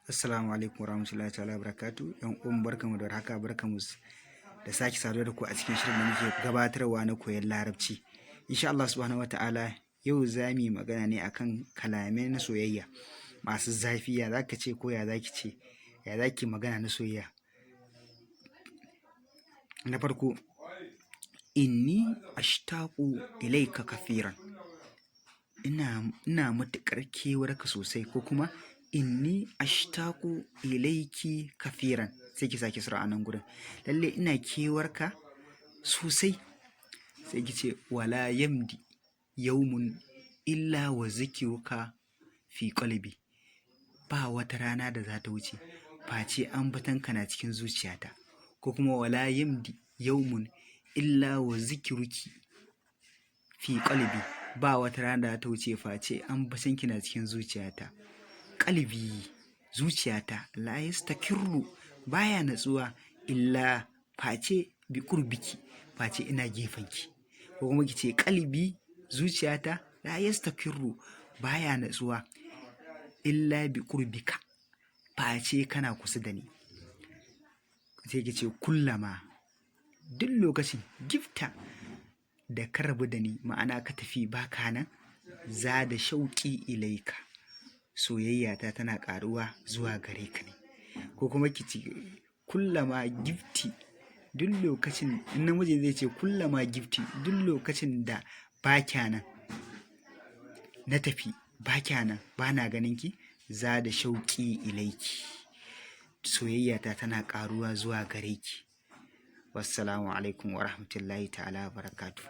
Assalamu alaikum warahmatullahi ta'ala barakatu. Yan uwan barkamu da haka barkamu da sake saduwa da ku a cikin shirin da muke gabatarwa na koyon larabci. Insha Allah subhanahu wata'ala yau za mu yi magana ne akan kalamai na soyayya masu zafi. Ya zaka ce ko ya zaki ce, ya zaki magana na soyayya. Na farko, inni ashtaqu ilaika kafiran. Ina matuƙar kewarka sosai, ko kuma inni ashtaqu ilaiki kafiran. Sai ki sake sura a nan gurin. Lalle ina kewarka sosai. Sai ki ce wala yamdi yawmun illa wa zikruka fi qalbi. Ba wata rana da za ta wuce face ambatanka na cikin zuciyata. Ko kuma wala yamdi yawmun illa wa zikruki fi qalbi. Ba wata rana da za ta wuce face ambatanki na cikin zuciyata. Qalbi, zuciyata, la yastakirru, baya natsuwa illa face bi qurbiki, face ina gefanki. Ko kuma ki ce qalbi, zuciyata, la yastakirru, baya natsuwa illa bi qurbika, face kana kusa da ni. Sai ki ce kullama, duk lokacin gifta da ka rabu da ni, ma'ana ka tafi baka nan, za da shauƙi ilaika, soyayyata tana ƙaruwa zuwa gare ka ne. Ko kuma ki ce kullama gifti, duk lokacin, namiji zai ce kullama gifti, duk lokacin da ba kya nan, na tafi ba kya nan, ba na ganin ki, za da shauƙi ilaiki, soyayyata tana ƙaruwa zuwa gare ki. Wassalamu alaikum wa rahmatullahi ta'ala wa barakatuh.